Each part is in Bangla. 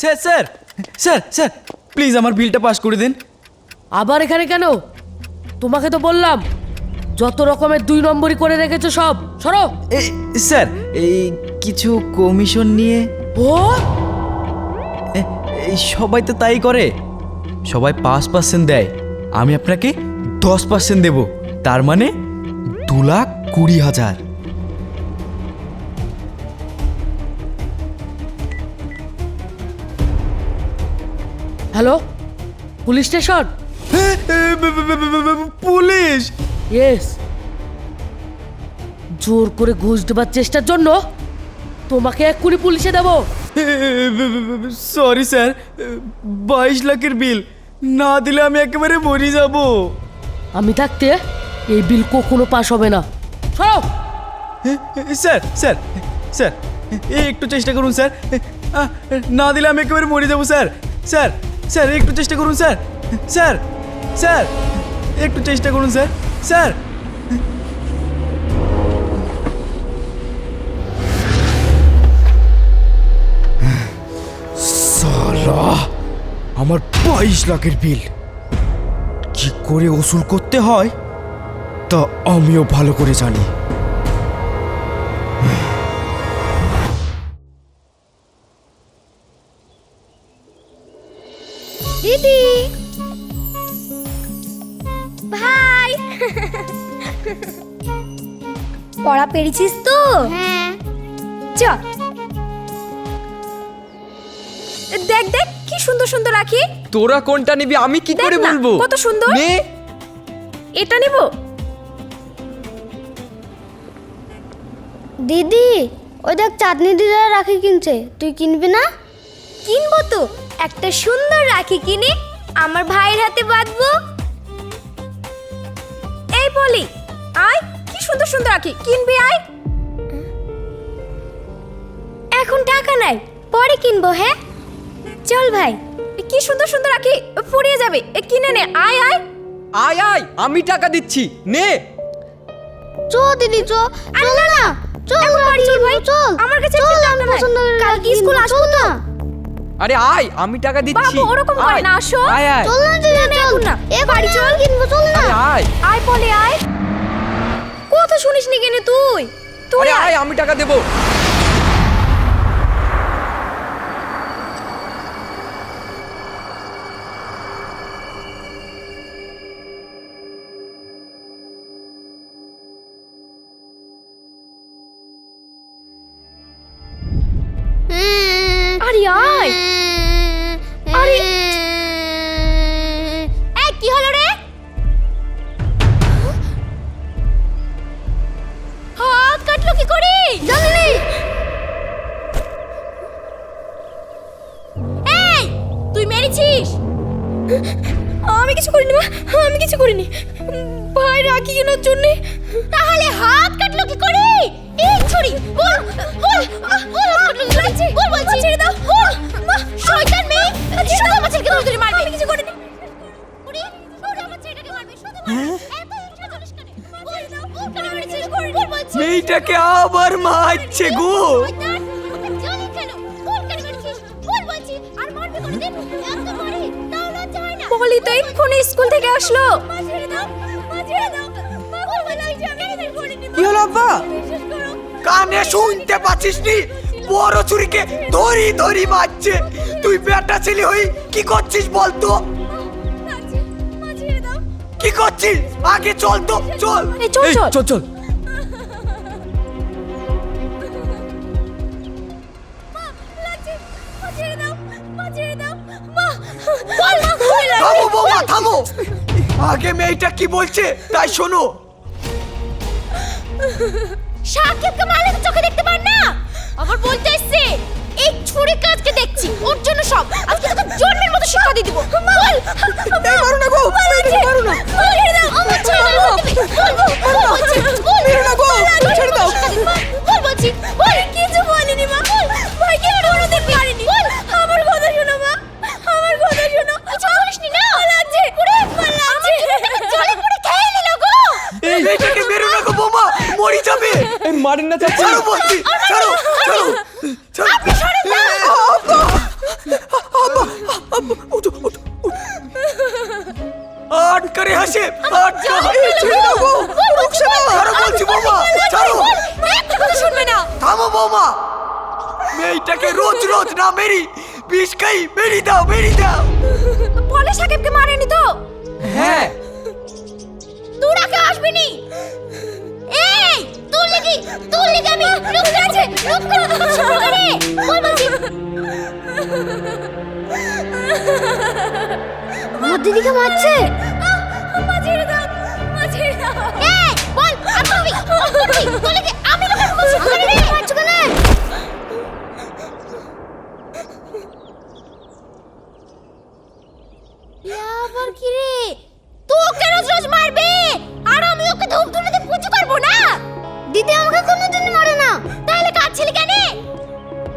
Sir sir sir sir please আমার বিলটা পাস করে দিন। আবার এখানে কেন? তোমাকে তো বললাম যত রকমের 2 নম্বরই করে রেখেছো সব সরো। স্যার এই কিছু কমিশন নিয়ে। ও এই সবাই তো তাই করে, সবাই 5% দেয়, আমি আপনাকে 10% দেব, তার মানে 2,20,000। Hello, police station? Police? Yes. জোর করে ঘুষ দেবার চেষ্টার জন্য তোমাকে এক্ষুনি পুলিশে দেবো। সরি স্যার, 22 লাখের বিল না দিলে আমি একেবারে মরে যাব। আমি থাকতে এই বিল কখনো পাস হবে না। সরো। স্যার স্যার স্যার একটু চেষ্টা করুন স্যার, না দিলে আমি একেবারে মরে যাব স্যার। স্যার স্যার একটু চেষ্টা করুন স্যার। স্যার স্যার একটু চেষ্টা করুন স্যার। স্যার সালা, আমার 22 লাখের বিল কি করে ওসুল করতে হয় তা আমিও ভালো করে জানি। দিদি, ভাই, পড়া পেরেছিস তো? হ্যাঁ। চল, দেখ দেখ কি সুন্দর সুন্দর রাখি। তোরা কোনটা নিবি আমি কি করে দেখ না, বলবো? কত সুন্দর। নে। এটা নিব। দিদি, ওই দেখ চাঁদনি দিদার রাখি কিনছে, তুই কিনবি না? কিনবো তো, একটা সুন্দর রাখি কিনে আমার ভাইয়ের হাতে বাঁধবো। এই বলি, আয়, কি সুন্দর সুন্দর রাখি কিনবি, আয়। এখন টাকা নাই, পরে কিনবো। হ্যাঁ চল ভাই, কি সুন্দর সুন্দর রাখি, ফুরিয়ে যাবে, কিনে নে, আয় আয়। আয় আয়, আমি টাকা দিচ্ছি, নে। চো দিদি চো, চল না, চল বাড়ি চল ভাই, চল। আমার কাছে টাকা নাই, কালকে স্কুল আসবো তো। আরে আয়, আমি টাকা দিচ্ছি। বাবু ওরকম করে আয়, না, আসো। আয় আয়। চল না দিদি চল না, এ বাড়ি চল, কিনবো, চল না। আরে আয়। আয় বলে আয়। কথা শুনিস নি কেন তুই? তুই আরে আয়। আয়, আমি টাকা দেবো। আরে আয়। আরে এই কি হলো রে? হাত কাটলো কি করে? জানি। এই তুই মেরেছিস? আমি কিছু করিনি মা, আমি কিছু করিনি। ভাই রাখি কেনার জন্য। তাহলে হাত কাটলো কি করে? এই ছুরি বল বল বল, কাটলো কি করে? বল বলছি, ছেড়ে দাও। মা শয়তান মেয়ে, ছেড়ে দাও, আমার ছেলেকে ধরে মারবে। আমি কিছু করিনি। ওরে ওরে, আমার ছেলেটাকে মারবে, শুধু মারবে। এত হিংসা করিস কেন? বল দাও, কেন মেরেছিস? বল বলছি। মেয়েটাকে আবার মারছে গো। শয়তান, জানি কেন? বল কেন মেরেছিস? বল বলছি, আর মারবে কোনদিন? এত মারে, তাও লজ্জা হয় না? বলি তো এক্ষুনি স্কুল থেকে আসলো। মা ছেড়ে দাও, মা ছেড়ে দাও। মা বল বলছি, আমি কিছু করিনি। কি হলো আব্বা? বিশ্বাস করো। কানে শুনতে পাচ্ছিস নি? বড় ছুরিকে ধরি ধরি মারছে। তুই বেটা ছেলে হই কি করছিস বলতো? মা ছেড়ে দাও। কি করছিস? আগে চল তো, চল। এই চল চল। চল চল। লাগছে, মা ছেড়ে দাও, মা ছেড়ে দাও। মা বল, মা খুলে লাগছে। থামো বৌমা, থামো। আগে মেয়েটা কি বলছে তাই শোনো। সাকিবকে মারলে তো চোখে দেখতে পার না, আবার বলতে এসছে এই ছুরি কাজকে দেখছি, ওর জন্য সব। আজকে তোকে জন্মের মতো শিক্ষা দিয়ে দিব। বল, এই মারো না গো, মেয়েটাকে মারো না। বল ছেড়ে দাও, আমার ছেড়ে দাও। বল বলছি, বল মেরো না গো, ছেড়ে দাও। বল বলছি, বল। কিছু বলিনি মা, বল। ভাই কি আর ওরা দেখতে পারিনি। বল, আমার কথা শোনো মা, আমার কথা শোনো। কিছু বলিসনি না? লাগছে, পুরো বল লাগছে। জলে পুরো খেয়ে নিল গো। এই মেয়েটাকে মেরো না গো বৌমা, মরে যাবে। এই মারেন না চাচা। ছাড়ো বলছি, ছাড়ো ছাড়ো ছাড়ো। আপনি সরে যান। আব্বা উঠো উঠো আটকা রে হাসে আটকা ছেড়ে দাও গো রুকসানা আরো বলছি বৌমা ছাড়ো একটা কথা শুনবে না। থামো বৌমা মেয়েটাকে রোজ রোজ না মেরি বিষ খাই মেরি দাও বলে সাকিবকে মারেনি তো? হ্যাঁ তোরা কে আসবি নি? এই তোর লাগি আমি রুকতে আছে রুকতে শুরু করে বল বলছি। আমার দিদিকে মারছে। মাঝিরে দাও মাঝিরে দাও। এই বল আমি তোর লাগি আমি লোকের বলছি করে রে মারছ কেন? আবার কি রে তোকে রোজ রোজ মারবে আর আমি ওকে ধুম ধুমে পুজো করব না? দিদি আমাকে কোনোদিন মারে না, তাহলে কাঁদছিলি কেন?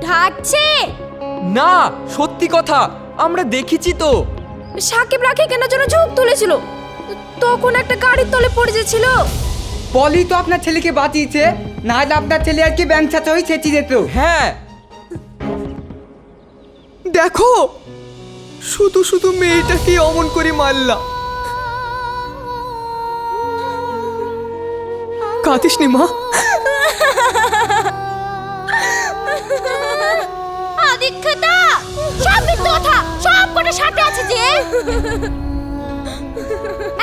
ঢাকছে না সত্যি কথা, আমরা দেখেছি তো। সাকিব রাখি কেনার জন্য ঝোঁক তুলেছিল, তখন একটা গাড়ির তলে পড়ে যাচ্ছিল। পলি তো আপনার ছেলেকে বাঁচিয়েছে, না হলে আপনার ছেলে আর কি ব্যাংক ছাত্র হয়ে চেঁচিয়ে যেত। হ্যাঁ দেখো শুধু শুধু মেয়েটাকে অমন করে মারলা। কাঁদিস নি মা। আদিক্ষতা সব মিথ্যে কথা, সব কটা সাথে আছে যে।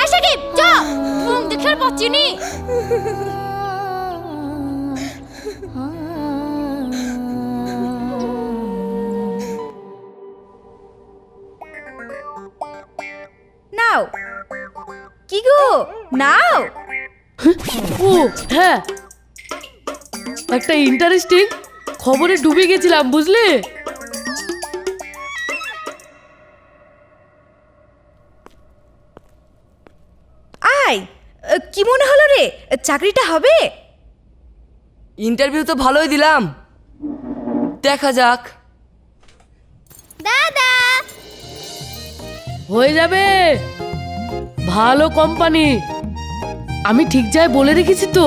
এই সাকিব যা মুখ দেখে আর পাচ্ছি নি। নাও কি গো নাও। ও হ্যাঁ, একটা ইন্টারেস্টিং খবরে ডুবে গেছিলাম বুঝলে। আয় কি মনে হলো রে, চাকরিটা হবে? ইন্টারভিউ তো ভালোই দিলাম, দেখা যাক। দাদা হয়ে যাবে, ভালো কোম্পানি, আমি ঠিক যাই বলে রেখেছি তো।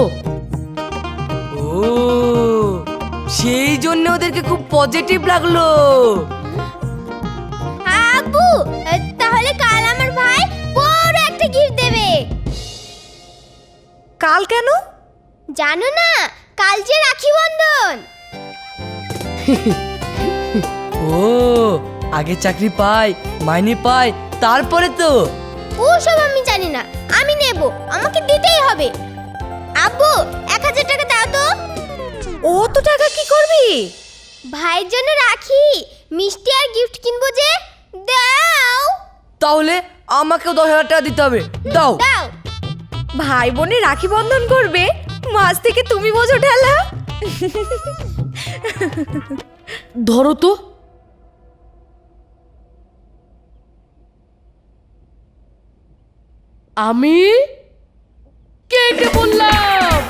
ও সেই জন্য ওদেরকে খুব পজিটিভ লাগলো। আব্বু তাহলে কাল আমার ভাই বড় একটা গিফট দেবে। কাল কেন জানো না? কাল যে রাখি বন্ধন। ও আগে চাকরি পাই, মাইনে পাই, তারপরে তো। ও সব আমি জানি না, আমি নেব, আমাকে দিতেই হবে। আব্বু 1000 টাকা দাও তো। ও তো টাকা কি করবি? ভাইয়ের জন্য রাখি, মিষ্টি আর গিফট কিনবো যে। দাও। তাহলে আমাকেও 10,000 টাকা দিতে হবে, দাও। দাও। ভাই বোনে রাখি বন্ধন করবে, মাছ থেকে তুমি বোঝো ঢালা। ধরো তো। আমি কেটে বললাম।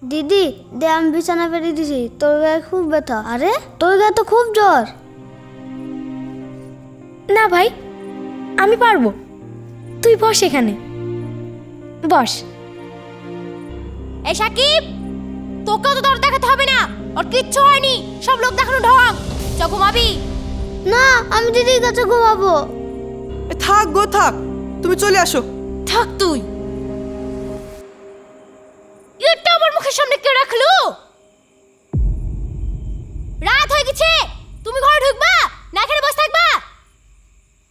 দিদি দে, আমি বিছানা পেরিয়ে দিছি, তোর গায়ে খুব ব্যথা। আরে তোর গায়ে তো খুব জ্বর। না ভাই আমি পারবো, তুই বস এখানে বস। এই সাকিব তোকেও তো দর দেখাতে হবে না, ওর কিচ্ছু হয়নি, সব লোক দেখানো ঢং। চ ঘুমাবি। না, আমি দিদির কাছে ঘুমাবো। থাক গো থাক, তুমি চলে আসো। থাক তুই। এটা আমার মুখের সামনে কে রাখলো? রাত হয়ে গেছে, তুমি ঘরে ঢুকবা না এখানে বসে থাকবা?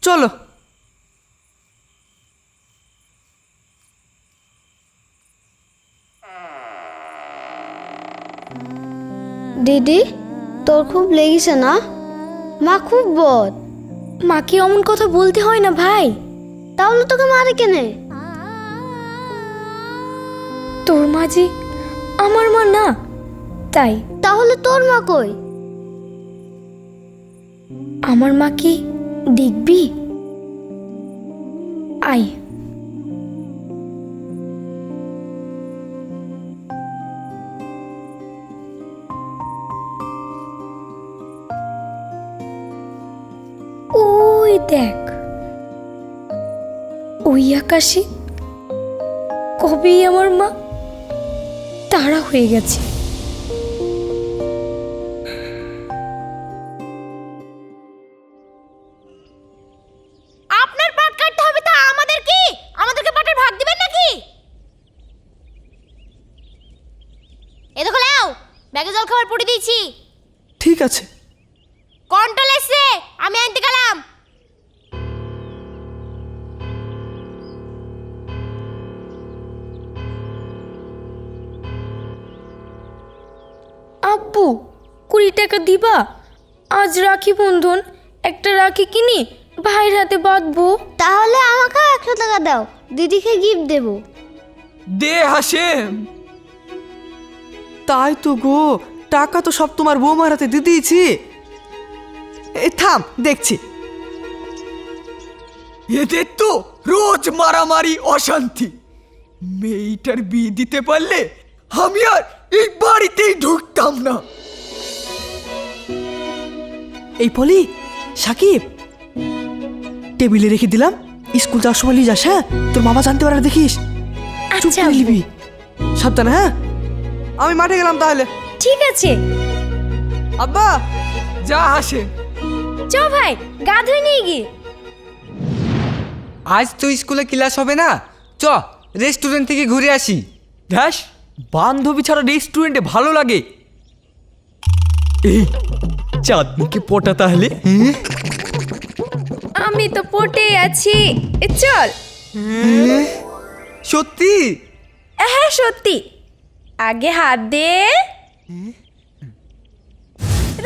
চলো। দিদি তোর খুব লেগেছে না? মা খুব বদ। মাকে অমন কথা বলতে হয় না ভাই। তাহলে তোকে মারে কেনে? তোর মা যে আমার মা না, তাই। তাহলে তোর মা কই? আমার মাকে দেখবি? আয়। ওই দেখ, ওই আকাশে কবেই আমার মা তারা হয়ে গেছে। আপনার পাট কাটতে হবে তা আমাদের কি? আমাদেরকে পাটের ভাগ দিবেন নাকি? এ দেখো লাও, ব্যাগে জল খাবার পড়ে দিয়েছি। ঠিক আছে। কন্ট্রোল এসছে, আমি আনতে গেলাম। আব্বু 20 টাকা দিবা? আজ রাখি বন্ধন, একটা রাখি কিনি ভাইয়ের হাতে বাঁধবো। তাহলে আমাকে 100 টাকা দাও, দিদিকে গিফট দেবো। দে হাসেম। তাই তো গো, টাকা তো সব তোমার বৌমার হাতে দিয়ে দিয়েছি। থাম দেখছি। এদের তো রোজ মারামারি অশান্তি। মেয়েটার বিয়ে দিতে পারলে আমি আর এই বাড়িতেই ঢুকতাম না। এই পলি, সাকিব, টেবিলে রেখে দিলাম, স্কুল যাওয়ার সময় নিয়ে যাস। হ্যাঁ, তোর মামা জানতে পারে দেখিস। চুপ আচ্ছা করে আব্বু। নিবি, সাবধানে। হ্যাঁ, আমি মাঠে গেলাম তাহলে। ঠিক আছে, আব্বা। যা হাসেম। চ ভাই, গা ধুয়ে নিয়ে গিয়ে। আজ তো স্কুলে ক্লাস হবে না, চ রেস্টুরেন্ট থেকে ঘুরে আসি। ব্যাস, বান্ধবী ছাড়া রেস্টুরেন্টে ভালো লাগে। এই চাঁদনিকে পটা তাহলে। আমি তো পটে আছি, চল। সত্যি? হ্যাঁ সত্যি। আগে হাত দে,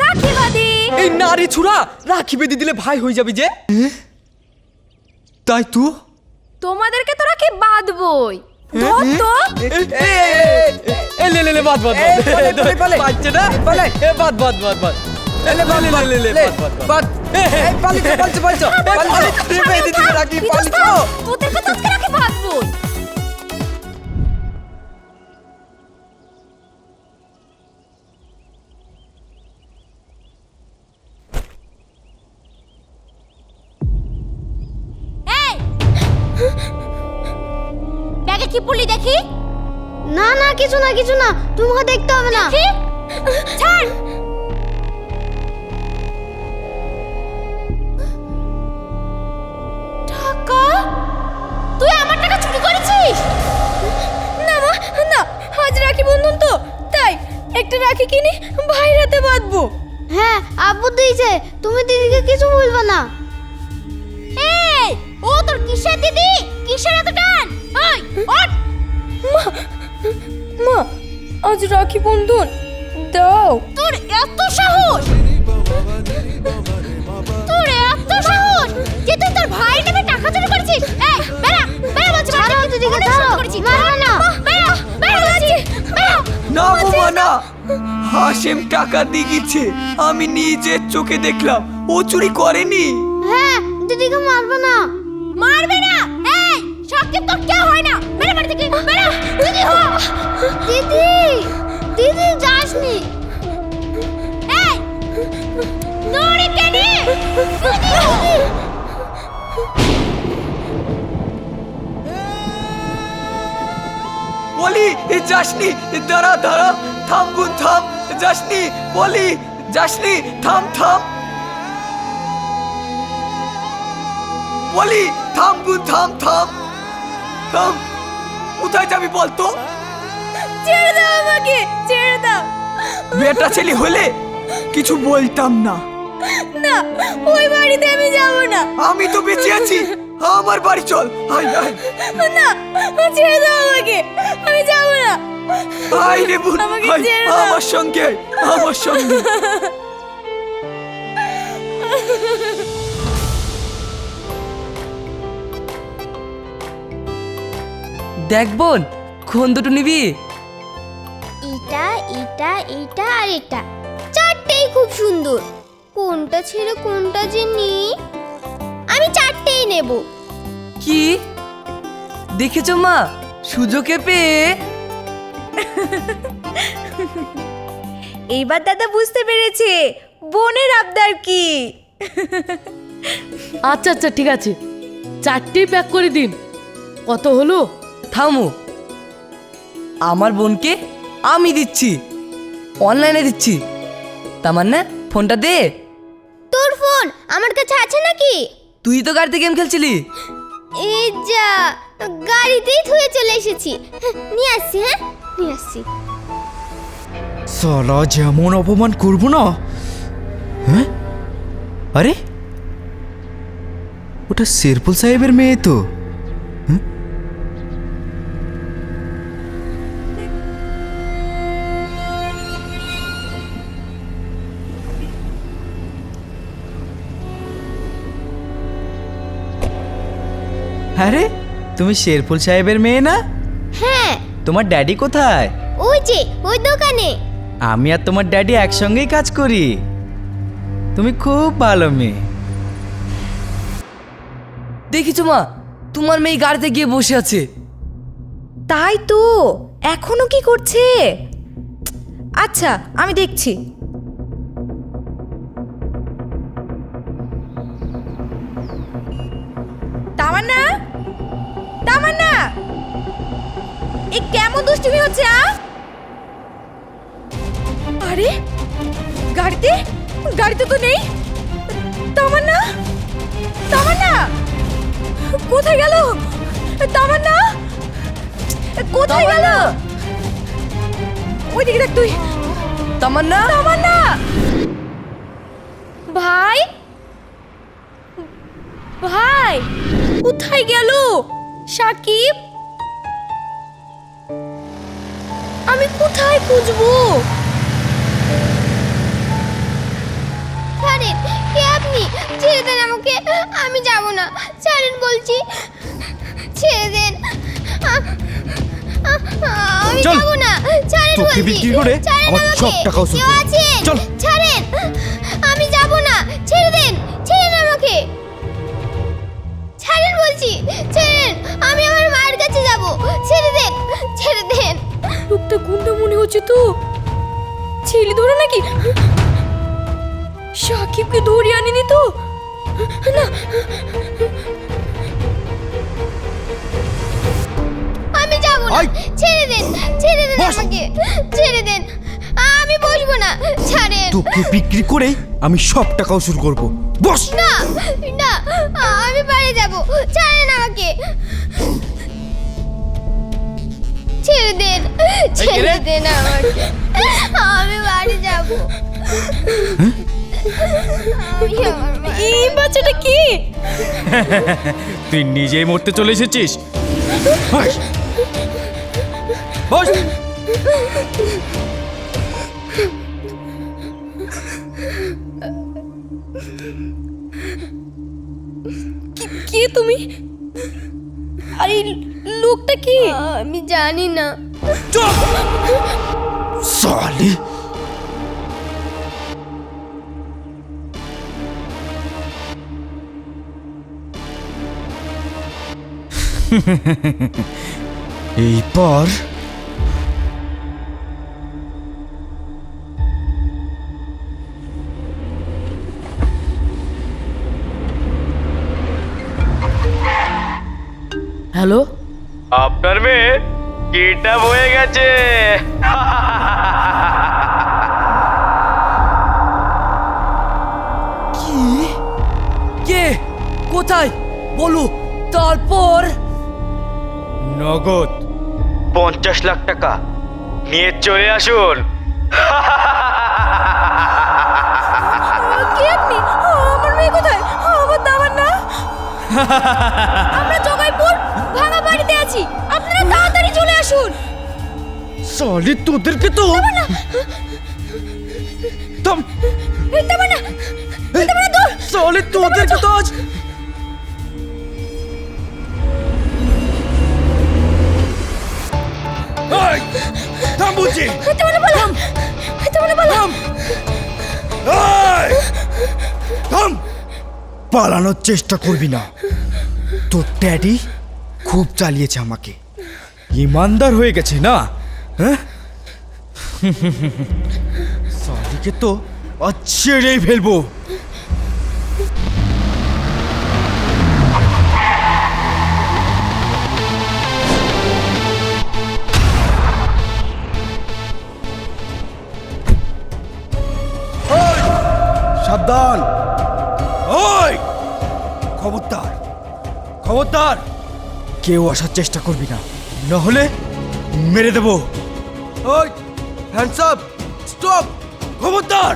রাখি বাঁধি। এই নারী ছুরা, রাখি বেঁধে দিলে ভাই হয়ে যাবে যে। তাই তো। তোমাদেরকে তো রাখি বাঁধবই। ধর তো। লে লে লে, বাদ বাদ বাদ। বাচ্চা না, এ বাদ বাদ বাদ বাদ। তোদেরকে তো আজকে রাখি বাঁধবই। এই ব্যাগে কি পড়লি দেখি? না না, কিছু না কিছু না, তোমাকে দেখতে হবে না। কি? ছাড়। টাকা? তুই আমার টাকা চুরি করেছিস? না মা, না, আজ রাখি বন্ধন তো, তাই একটা রাখি কিনে ভাইয়ের হাতে বাঁধবো। হ্যাঁ, আব্বু দিয়েছে, তুমি দিদিকে কিছু বলবে না। এই, ও তোর কিসের দিদি? কিসের এত টান? ওই, ওঠ। মা, মা, আজ রাখি বন্ধন, দাও। তোর এত সাহস! তোর এত সাহস যে তুই তোর ভাইয়ের নামে টাকা চুরি করেছিস? এই, বেরা, বেরা বলছি। ছাড়ো দিদিকে, ছাড়ো, মারো না। বেরা, বেরা বলছি, বেরা। না বোমা না, হাসেম টাকা দিয়ে গেছে, আমি নিজের চোখে দেখলাম, ও চুরি করেনি। হ্যাঁ, দিদিকে মারবে না। মারবে না। এই, সাকিব তোর কেউ হয় না। বেরা বাড়ি থেকে, বেরা। দিদি হো। দিদি, দিদি যাসনি। এই, দৌড়ে কেনে। দিদি হো। বলি যাসনি, দাঁড়া দাঁড়া, থাম বোন থাম, যাসনি বলি, যাসনি, থাম থাম বলি, থাম বোন থাম থাম থাম। কোথায় যাবি বলতো? ছেড়ে দাও আমাকে, ছেড়ে দাও। বেটা ছেলে হলে কিছু বলতাম না। না, ওই বাড়িতে আমি যাব না। আমি তো বেঁচে আছি, আমার বাড়ি চল। আয় আয় না, ছেড়ে দাও আমাকে, আমি যাব না। আয় রে বোন, আমাকে আয়, ছেড়ে দাও। আমার সঙ্গে আয়, আমার সঙ্গে। দেখ বোন, কোন দুটো নিবি? এটা এটা এটা আর এটা, চারটেই খুব সুন্দর। কোনটা ছেড়ে কোনটা যে নিই? আমি চারটেই নেব। কি দেখেছো মা, সুযোগে পেয়ে। এইবার দাদা বুঝতে পেরেছে বোনের আবদার কি। আচ্ছা আচ্ছা ঠিক আছে, 4টেই প্যাক করে দিন। কত হলো? থামো, আমার বোনকে আমি দিচ্ছি, অনলাইনে দিচ্ছি। তামান্না ফোনটা দে। তোর ফোন আমার কাছে আছে নাকি? তুই তো গাড়িতে গেম খেলছিলি। এই যা, গাড়িতেই থুয়ে চলে এসেছি। নিয়ে আসছি, হ্যাঁ নিয়ে আসছি। সালা যেমন অপমান করবো না। হ্যাঁ, আরে ওটা শেরপুল সাহেবের মেয়ে তো। হ্যাঁ? আরে তুমি শেরপুল সাহেবের মেয়ে না? হ্যাঁ। তোমার ড্যাডি কোথায়? ওই যে ওই দোকানে। আমি আর তোমার ড্যাডি একসঙ্গেই কাজ করি। তুমি খুব ভালো মেয়ে। দেখিছো মা, তোমার মেয়ে গাড়িতে গিয়ে বসে আছে। তাই তো, এখনো কি করছে? আচ্ছা আমি দেখছি। তামান্না, তামান্না, এ কেমন দুষ্টুমি হচ্ছে? আরে গাড়িতে তো নেই। তামান্না, তামান্না কোথায় গেল? তামান্না কোথায় গেল? ওইদিকে দেখ তুই। তামান্না, তামান্না ভাই, ভাই কোথায় গেল সাকিব? আমি কোথায় খুঁজবো? ছাড়েন, কে আপনি? ছেড়ে দেন আমাকে, আমি যাব না। ছাড়েন বলছি, ছেড়ে দেন। আমি চল। যাব না, ছাড়েন তোকে বলছি। বিক্রি করে ছাড়েন আমার আমাকে। সব টাকা উসুল কেউ করবো। আছেন? চল। ছাড়েন, আমি যাব না। ছেড়ে দেন, ছেড়েন আমাকে। ছাড়েন বলছি, ছেড়েন। আমি আমার মায়ের কাছে যাব। ছেড়ে দেন, ছেড়ে দেন। লোকটা গুন্ডা মনে হচ্ছে তো। ছেলে ধরো নাকি? সাকিবকে ধরে আনিনি তো? না, আমি যাব না। আয়। ছেড়ে দেন, ছেড়ে দেন বস। আমাকে। ছেড়ে দেন, আমি বসবো না। ছাড়েন। তোকে বিক্রি করে আমি সব টাকা উসুল করব। বস। না, না, আমি বাড়ি যাব। ছাড়েন আমাকে। ছেড়ে দেন, ছেড়ে দেন আমাকে। আমি বাড়ি যাব। এই বাচ্চাটা কি? তুই নিজেই মরতে চলে এসেছিস। বস। বস। কে তুমি? আরে লোকটা কি? আমি জানি না। সালি। এইবার হ্যালো, আপনার মেয়ে কেটা হয়ে গেছে। কি? কে? কোথায়? বলো। তারপর নগদ 50 লাখ টাকা নিয়ে চলে আসুন। কে আপনি? আমার মেয়ে কোথায়? আমার তামান্না। আমরা জগাইপুর ভাঙা বাড়িতে আছি, আপনারা তাড়াতাড়ি চলে আসুন। সালি তোদেরকে তো থাম। এই তামান্না, এই তামান্না দূর। সালি তোদেরকে তো আজ এই, থাম বলছি। এই তামান্না বললাম, এই তামান্না বললাম। এই, থাম। পালানোর চেষ্টা করবি না। তোর ড্যাডি খুব চালিয়েছে আমাকে। ইমানদার হয়ে গেছে না? হ্যাঁ, সালিকে তো আজ ছেড়েই ফেলবো। সাবধান। ওই খবরদার, খবরদার, কেউ আসার চেষ্টা করবি না, নাহলে মেরে দেবো। ওই হ্যান্ডস আপ, স্টপ, খবরদার।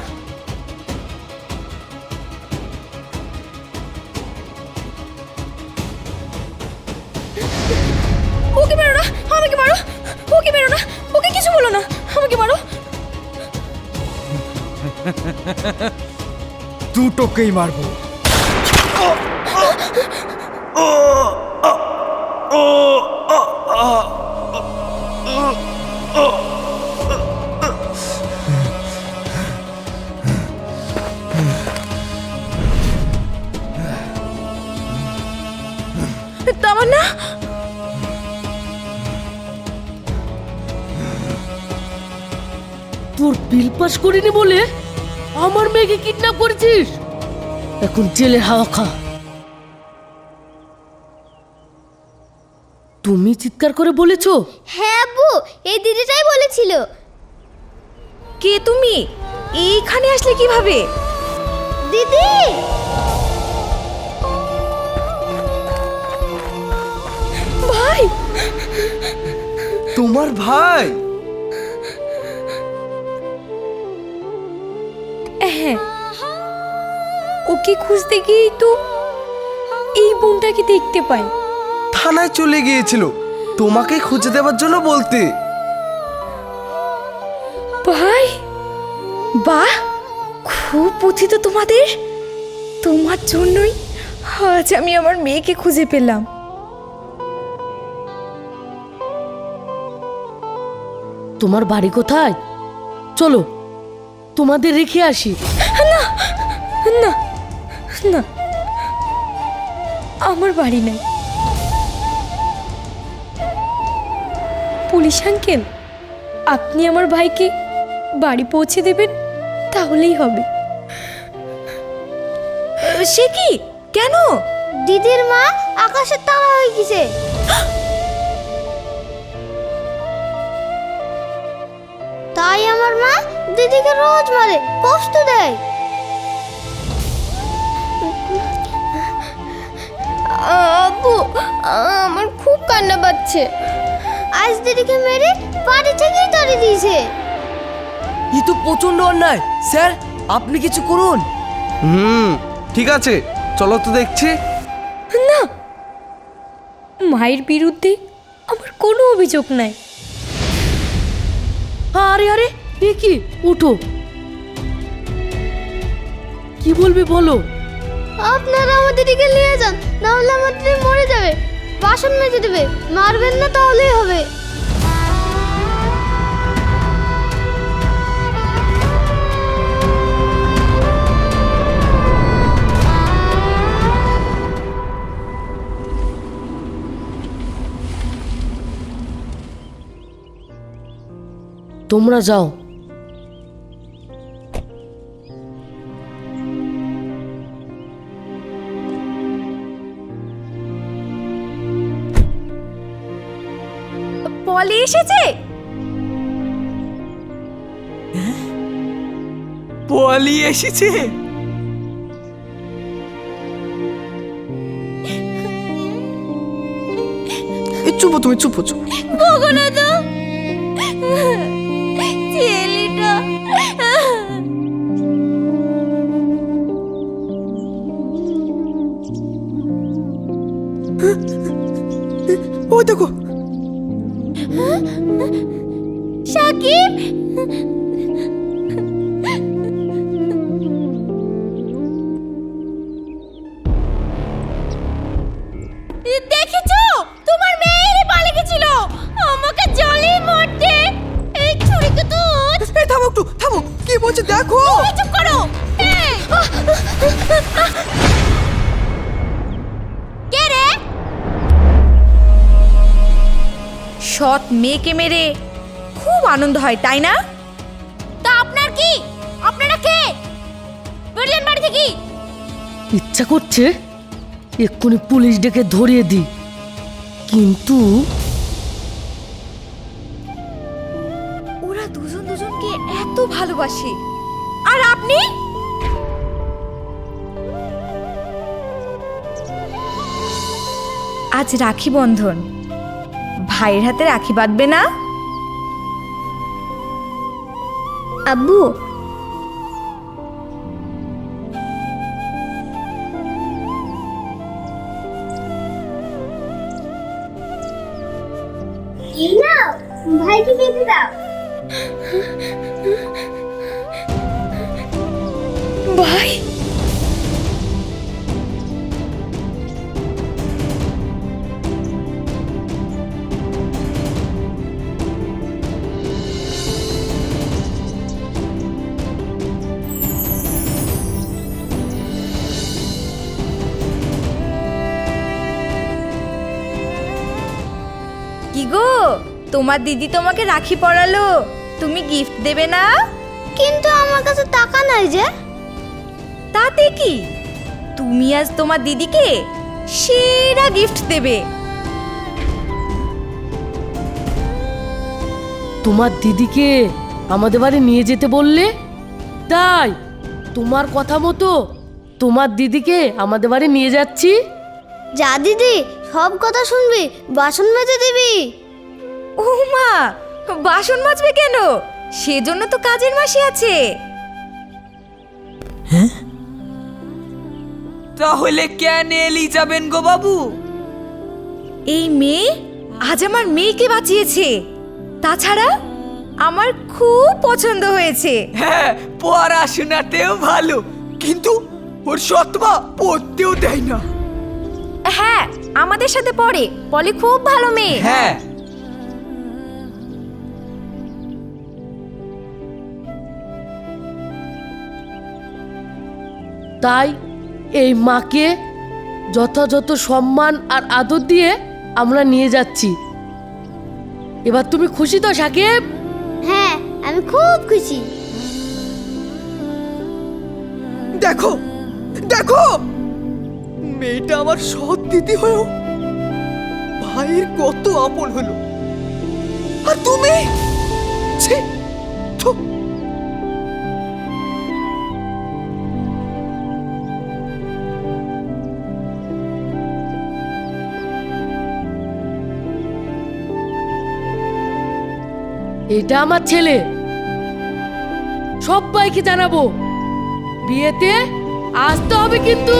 ওকে মেরো না, আমাকে মারো। ওকে মেরো না, ওকে কিছু বলো না, আমাকে মারো। দুটোকেই মারবো। তামান্না, তোর বিল পাস করিনি বলে আমার মেয়েকে কিডন্যাপ করেছিস, এখন জেলের হাওয়া খা। তুমি চিৎকার করে বলেছো? হ্যাঁ আব্বু, এই দিদিটাই বলেছিল। কে তুমি? এইখানে আসলে কিভাবে? দিদি, ভাই, তোমার ভাই? হ্যাঁ, ওকে খুঁজতে গিয়েই তো এই বোনটাকে দেখতে পাই। থানায় চলে গিয়েছিল তোমাকে খুঁজে দেওয়ার জন্য বলতে। ভাই, বাহ, খুব বুদ্ধি তো তোমাদের। তোমার জন্যই আজ আমি আমার মেয়েকে খুঁজে পেলাম। তোমার বাড়ি কোথায়? চলো তোমাদের রেখে আসি। না না না, আমার বাড়ি নাই। পুলিশ আঙ্কেল, আপনি আমার ভাইকে বাড়ি পৌঁছে দেবেন, তাহলেই হবে। সে কি? কেন? দিদির মা আকাশের তারা হয়ে গেছে। তাই আমার মা দিদিকে রোজ মারে, কষ্ট দেয়। আব্বু, আমার খুব কান্না পাচ্ছে। আজ দিদিকে মেরে বাড়ি থেকেই তাড়িয়ে দিয়েছে। ই তো প্রচন্ড অন্যায় স্যার, আপনি কিছু করুন। ঠিক আছে, চলো তো দেখছি। না, মায়ের বিরুদ্ধে আমার কোনো অভিযোগ নাই। আরে আরে, এ কি? উঠো, কি বলবি বলো। আপনারা আমার দিদিকে নিয়ে যান, নাহলে আমার দিদি মরে যাবে, বাসন মেজে দেবে। মারবেন না, তাহলেই হবে। তোমরা যাও। পলি এসেছে? পলি এসেছে? চুপো তুমি, চুপো চুপো। বকো না তো, ছেলেটা। ওই দেখো, সাকিব, দেখেছো? তোমার মেয়েরই পালিয়ে গেছিল, আমাকে জলে মরতে। এই ছুরিকে তো এই থামো একটু, থামো, কি বলছে দেখো। চুপ করো। কে রে? সৎ মেয়েকে মেরে খুব আনন্দ হয়, তাই না? তা আপনার কি? আপনারা কে? বেরিয়ে বাড়ি থেকে। ইচ্ছা করছে এক্ষুনি পুলিশ ডেকে ধরিয়ে দিই, কিন্তু ওরা দুজন দুজনকে এত ভালোবাসে, আর আপনি আজ রাখি বন্ধন, ভাইয়ের হাতে রাখি বাঁধবে না? আব্বু, এই নাও, ভাইকে বেঁধে দাও। ভাই, কি গো, তোমার দিদি তোমাকে রাখি পরালো, তুমি গিফট দেবে না? কিন্তু আমার কাছে টাকা নাই যে। তাতে কি, তুমি আজ তোমার দিদিকে সেরা গিফট দেবে। তোমার দিদিকে আমাদের বাড়ি নিয়ে যেতে বললে, তাই তোমার কথা মতো তোমার দিদিকে আমাদের বাড়ি নিয়ে যাচ্ছি। যা দিদি, সব কথা শুনবি, বাসন মেজে দিবি। ও মা, বাসন মাজবে কেন? সেজন্য তো কাজের মাসি আছে। তাহলে কেন এলি যাবেন গো বাবু? এই মেয়ে আজ আমার মেয়েকে বাঁচিয়েছে, তাছাড়া আমার খুব পছন্দ হয়েছে। হ্যাঁ, পড়াশোনাতেও ভালো, কিন্তু ওর সৎমা পড়তেও দেয় না। হ্যাঁ, আমাদের সাথে পড়ে, পলি খুব ভালো মেয়ে। হ্যাঁ, তাই এই মাকে যথাযথ সম্মান আর আদর দিয়ে আমরা নিয়ে যাচ্ছি। এবার তুমি খুশি তো সাকিব? হ্যাঁ, আমি খুব খুশি। দেখো দেখো, মেয়েটা আমার সৎ দিদি হয়েও ভাইয়ের কত আপন হলো, আর তুমি ছি, থু। এটা আমার ছেলে, সবাইকে জানাবো, বিয়েতে আসতে হবে কিন্তু।